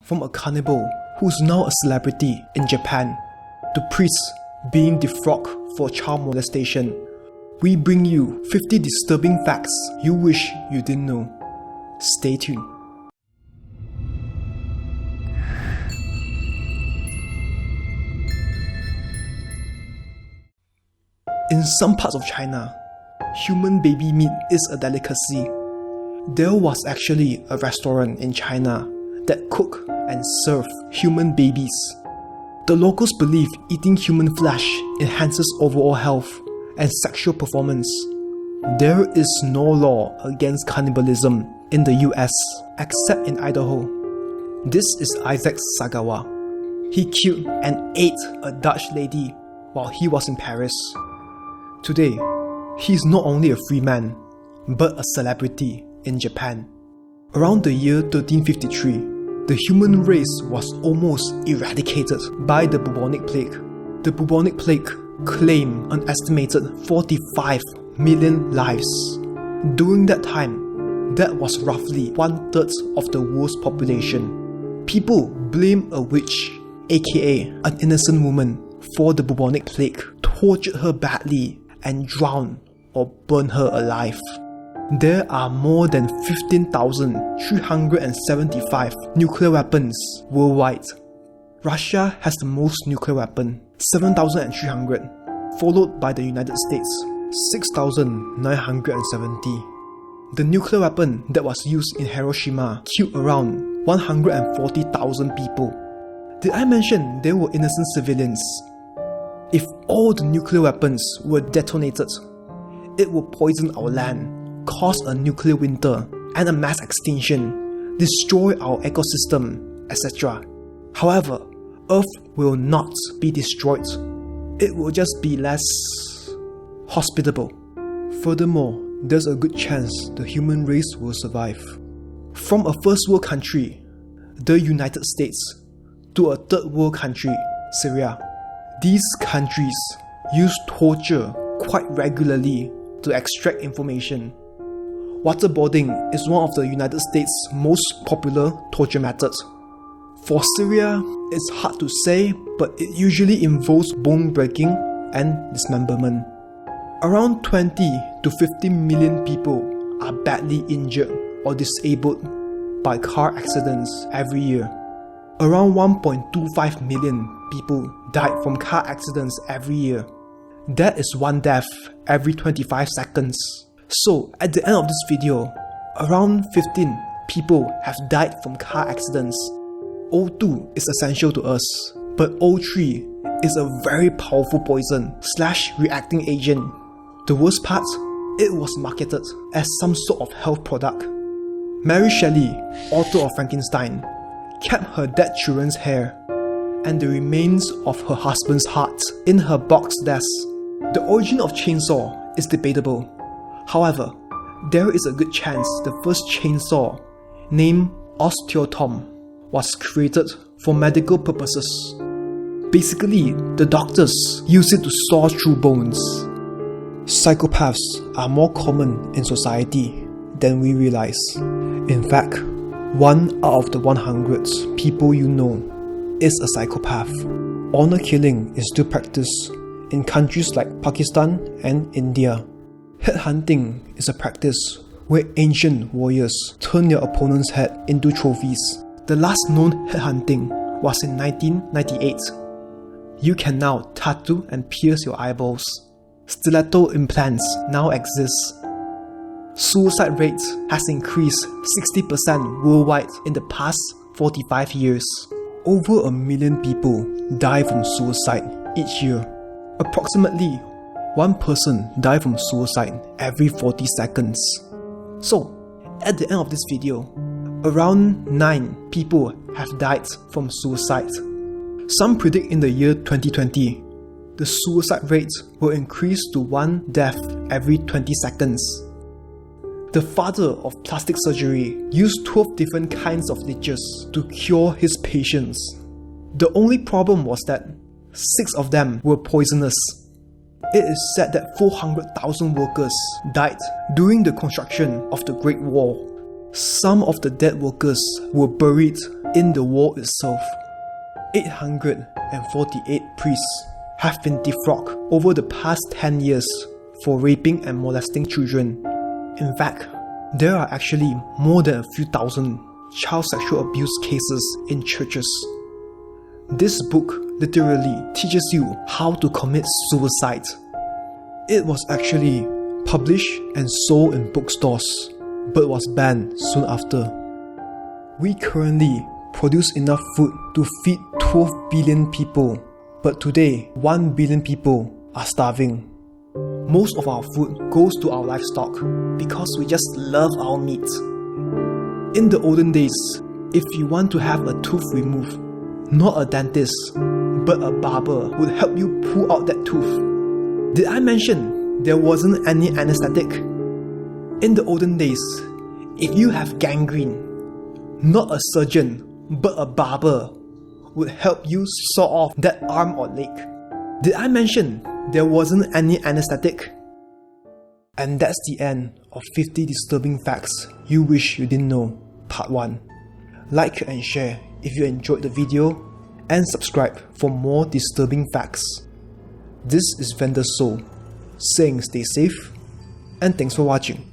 from a cannibal who's now a celebrity in Japan, to priests being defrocked for child molestation, we bring you 50 disturbing facts you wish you didn't know. Stay tuned. In some parts of China, human baby meat is a delicacy. There was actually a restaurant in China that cooked and served human babies. The locals believe eating human flesh enhances overall health and sexual performance. There is no law against cannibalism in the US except in Idaho. This is Isaac Sagawa. He killed and ate a Dutch lady while he was in Paris. Today, he is not only a free man, but a celebrity in Japan. Around the year 1353, the human race was almost eradicated by the bubonic plague. The bubonic plague claimed an estimated 45 million lives. During that time, that was roughly 1/3 of the world's population. People blame a witch, aka an innocent woman, for the bubonic plague, tortured her badly and drowned or burned her alive. There are more than 15,375 nuclear weapons worldwide. Russia has the most nuclear weapons, 7,300, followed by the United States, 6,970. The nuclear weapon that was used in Hiroshima killed around 140,000 people. Did I mention there were innocent civilians? If all the nuclear weapons were detonated, it would poison our land, cause a nuclear winter and a mass extinction, destroy our ecosystem, etc. However, Earth will not be destroyed. It will just be less hospitable. Furthermore, there's a good chance the human race will survive. From a first world country, the United States, to a third world country, Syria, these countries use torture quite regularly to extract information. Waterboarding is one of the United States' most popular torture methods. For Syria, it's hard to say, but it usually involves bone breaking and dismemberment. Around 20 to 50 million people are badly injured or disabled by car accidents every year. Around 1.25 million people died from car accidents every year. That is one death every 25 seconds. So at the end of this video, around 15 people have died from car accidents. O2 is essential to us, but O3 is a very powerful poison / reacting agent. The worst part, it was marketed as some sort of health product. Mary Shelley, author of Frankenstein, kept her dead children's hair and the remains of her husband's heart in her box desk. The origin of chainsaw is debatable. However, there is a good chance the first chainsaw, named osteotom, was created for medical purposes. Basically, the doctors use it to saw through bones. Psychopaths are more common in society than we realize. In fact, 1 out of the 100 people you know is a psychopath. Honor killing is still practiced in countries like Pakistan and India. Headhunting is a practice where ancient warriors turn their opponent's head into trophies. The last known headhunting was in 1998. You can now tattoo and pierce your eyeballs. Stiletto implants now exist. Suicide rate has increased 60% worldwide in the past 45 years. Over 1 million people die from suicide each year. Approximately 1 person dies from suicide every 40 seconds. So, at the end of this video, around 9 people have died from suicide. Some predict in the year 2020, the suicide rate will increase to 1 death every 20 seconds. The father of plastic surgery used 12 different kinds of leeches to cure his patients. The only problem was that 6 of them were poisonous. It is said that 400,000 workers died during the construction of the Great Wall. Some of the dead workers were buried In the world itself, 848 priests have been defrocked over the past 10 years for raping and molesting children. In fact, there are actually more than a few thousand child sexual abuse cases in churches. This book literally teaches you how to commit suicide. It was actually published and sold in bookstores, but was banned soon after. We currently produce enough food to feed 12 billion people, but today 1 billion people are starving. Most of our food goes to our livestock because we just love our meat. In the olden days, if you want to have a tooth removed, not a dentist, but a barber would help you pull out that tooth. Did I mention there wasn't any anesthetic? In the olden days, if you have gangrene, not a surgeon, but a barber would help you saw off that arm or leg. Did I mention there wasn't any anesthetic? And that's the end of 50 disturbing facts you wish you didn't know, part 1. Like and share if you enjoyed the video, and subscribe for more disturbing facts. This is VendaSoul, saying stay safe, and thanks for watching.